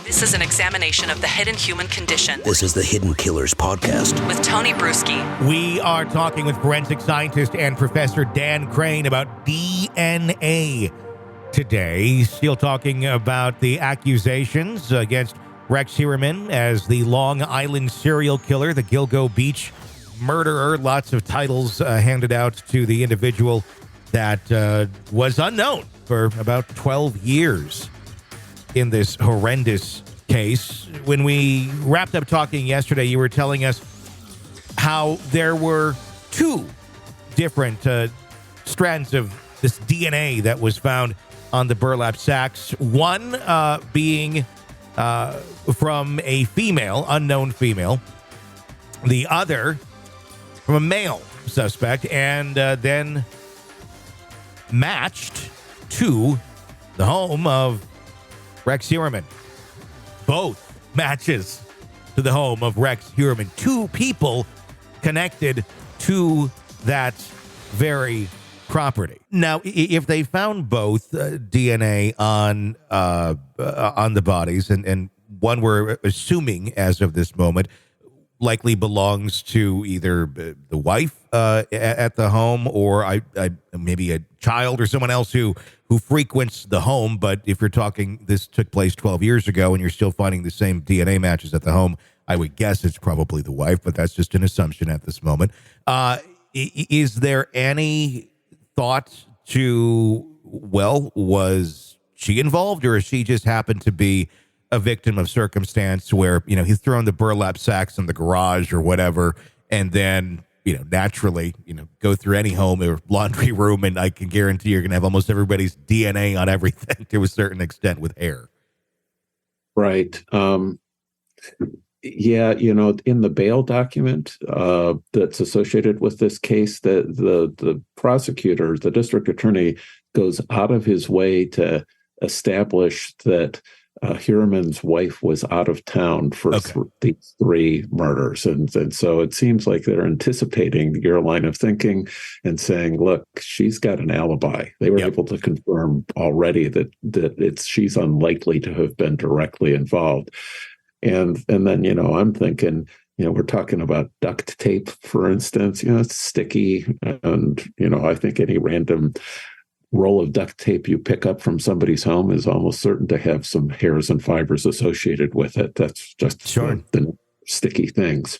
This is an examination of the hidden human condition. This is the Hidden Killers Podcast With Tony Bruschi. We are talking with forensic scientist and Professor Dan Crane about DNA today. Still talking about the accusations against Rex Heuermann as the Long Island serial killer, the Gilgo Beach murderer. Lots of titles handed out to the individual that was unknown for about 12 years in this horrendous case. When we wrapped up talking yesterday, you were telling us how there were two different strands of this DNA that was found on the burlap sacks. One being from a female, unknown female. The other from a male suspect, and then matched to the home of Rex Heuermann. Both matches to the home of Rex Heuermann. Two people connected to that very property. Now, if they found both DNA on the bodies, and one we're assuming as of this moment likely belongs to either the wife at the home or maybe a child or someone else who frequents the home. But if you're talking this took place 12 years ago and you're still finding the same DNA matches at the home, I would guess it's probably the wife, but that's just an assumption at this moment. Is there any thought to, well, was she involved, or is she just happened to be a victim of circumstance where, he's thrown the burlap sacks in the garage or whatever, and then, naturally, go through any home or laundry room, and I can guarantee you're going to have almost everybody's DNA on everything to a certain extent with hair. Right. Yeah, in the bail document that's associated with this case, the prosecutor, the district attorney, goes out of his way to establish that Heuermann's wife was out of town for these three murders. And so it seems like they're anticipating your line of thinking and saying, look, she's got an alibi. They were able to confirm already that she's unlikely to have been directly involved. And then, I'm thinking, we're talking about duct tape, for instance, it's sticky. And, I think any random roll of duct tape you pick up from somebody's home is almost certain to have some hairs and fibers associated with it. That's just the sticky things.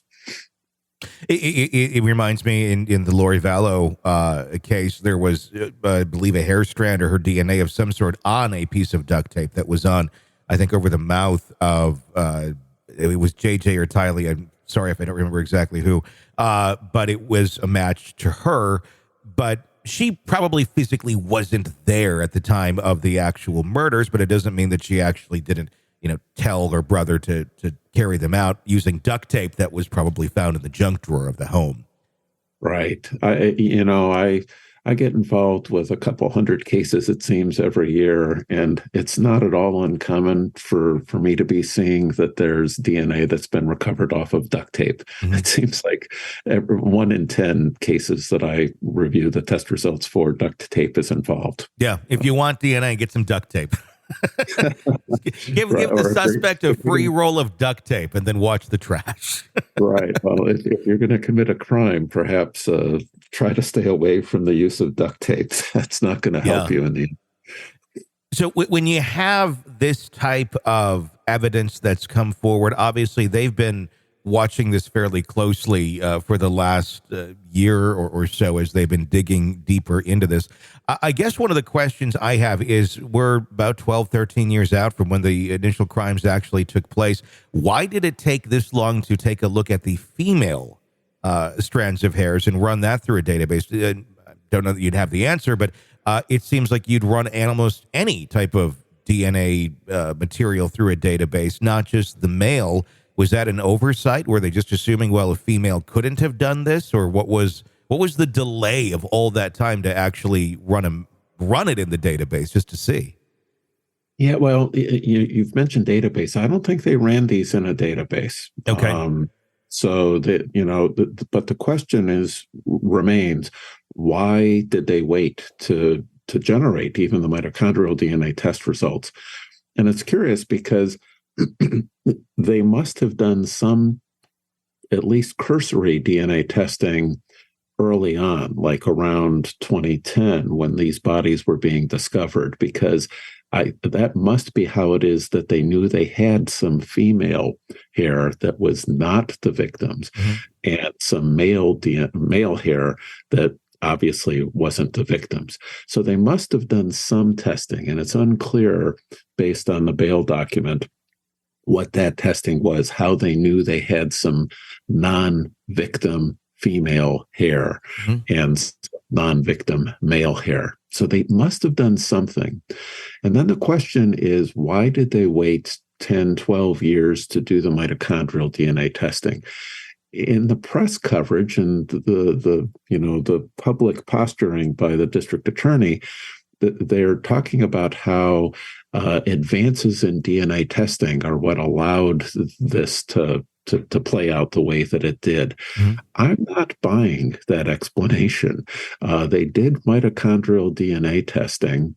It reminds me in the Lori Vallow case, there was, I believe, a hair strand or her DNA of some sort on a piece of duct tape that was on, I think, over the mouth of, it was JJ or Tylee. I'm sorry if I don't remember exactly who, but it was a match to her. But she probably physically wasn't there at the time of the actual murders, but it doesn't mean that she actually didn't, tell her brother to carry them out using duct tape that was probably found in the junk drawer of the home. Right. I get involved with a couple hundred cases, it seems, every year, and it's not at all uncommon for me to be seeing that there's DNA that's been recovered off of duct tape. Mm-hmm. It seems like 1 in 10 cases that I review the test results for, duct tape is involved. Yeah, if you want DNA, get some duct tape. give the suspect a free roll of duct tape and then watch the trash. Right. Well, if you're going to commit a crime, perhaps try to stay away from the use of duct tape. That's not going to help you in the end. So when you have this type of evidence that's come forward, obviously they've been watching this fairly closely for the last year or so as they've been digging deeper into this. I guess one of the questions I have is, we're about 12, 13 years out from when the initial crimes actually took place. Why did it take this long to take a look at the female strands of hairs and run that through a database? I don't know that you'd have the answer, but it seems like you'd run almost any type of DNA material through a database, not just the male. Was that an oversight? Were they just assuming, well, a female couldn't have done this? Or what was the delay of all that time to actually run it in the database just to see? Yeah, well, you've mentioned database. I don't think they ran these in a database. Okay. But the question remains, why did they wait to generate even the mitochondrial DNA test results? And it's curious because they must have done some, at least cursory DNA testing early on, like around 2010, when these bodies were being discovered, because that must be how it is that they knew they had some female hair that was not the victims, and some male hair that obviously wasn't the victims. So they must have done some testing, and it's unclear, based on the bail document, what that testing was, how they knew they had some non-victim female hair and non-victim male hair. So they must have done something. And then the question is, why did they wait 10, 12 years to do the mitochondrial DNA testing? In the press coverage and the public posturing by the district attorney, they're talking about how advances in DNA testing are what allowed this to play out the way that it did. I'm not buying that explanation. They did mitochondrial DNA testing.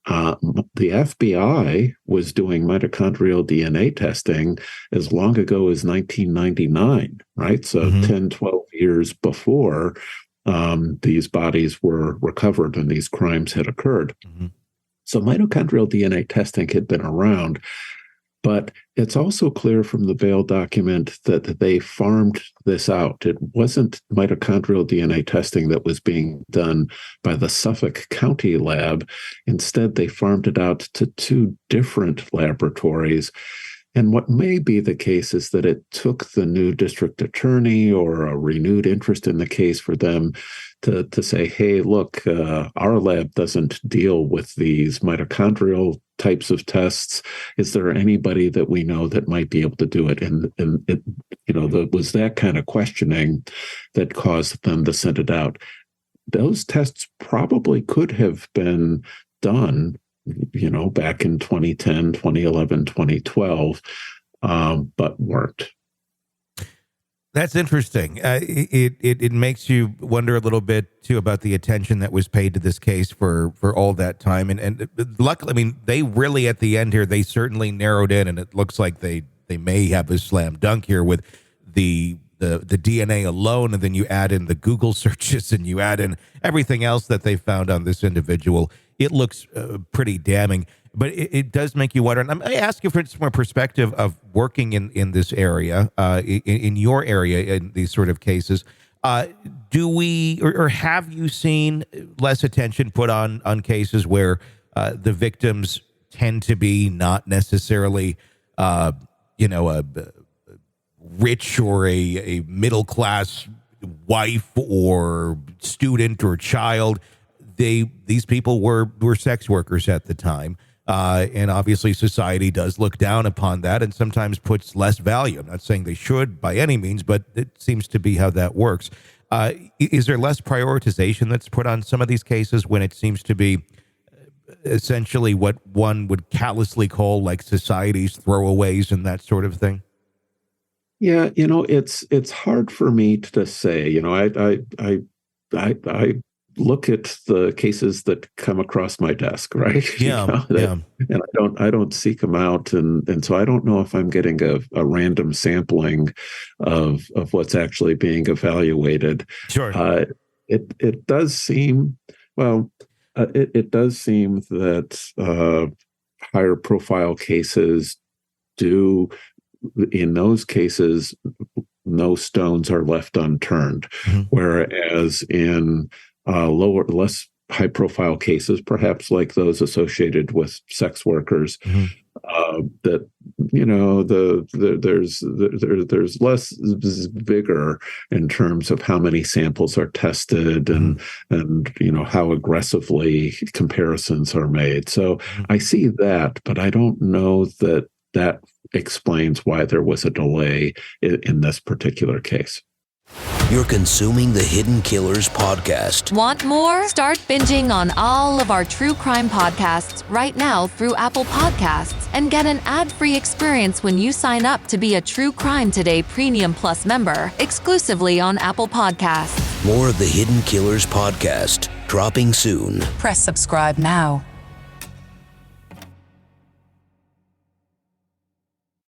The FBI was doing mitochondrial DNA testing as long ago as 1999, right? So 10, 12 years before these bodies were recovered and these crimes had occurred. So mitochondrial DNA testing had been around, but it's also clear from the bail document that they farmed this out. It wasn't mitochondrial DNA testing that was being done by the Suffolk County lab. Instead, they farmed it out to two different laboratories. And what may be the case is that it took the new district attorney or a renewed interest in the case for them to say, hey, look, our lab doesn't deal with these mitochondrial types of tests. Is there anybody that we know that might be able to do it? And it, was that kind of questioning that caused them to send it out. Those tests probably could have been done back in 2010, 2011, 2012, but weren't. That's interesting. It makes you wonder a little bit too about the attention that was paid to this case for all that time. And luckily, I mean, they really at the end here, they certainly narrowed in, and it looks like they may have a slam dunk here with the DNA alone, and then you add in the Google searches and you add in everything else that they found on this individual. It looks pretty damning, but it does make you wonder. And I'm going to ask you from a perspective of working in this area, in your area, in these sort of cases. Do we or have you seen less attention put on cases where the victims tend to be not necessarily, a rich or a middle class wife or student or child? These people were sex workers at the time, and obviously society does look down upon that and sometimes puts less value. I'm not saying they should by any means, but it seems to be how that works. Is there less prioritization that's put on some of these cases when it seems to be essentially what one would callously call like society's throwaways and that sort of thing? Yeah, it's hard for me to say. I look at the cases that come across my desk, right? Yeah, and I don't seek them out, and so I don't know if I'm getting a random sampling of what's actually being evaluated. Sure. It does seem it does seem that higher profile cases do. In those cases, no stones are left unturned, whereas in less high-profile cases, perhaps like those associated with sex workers, that there's less vigor in terms of how many samples are tested and how aggressively comparisons are made. So I see that, but I don't know that explains why there was a delay in this particular case. You're consuming the Hidden Killers podcast. Want more? Start binging on all of our true crime podcasts right now through Apple Podcasts and get an ad-free experience when you sign up to be a True Crime Today Premium Plus member exclusively on Apple Podcasts. More of the Hidden Killers podcast dropping soon. Press subscribe now.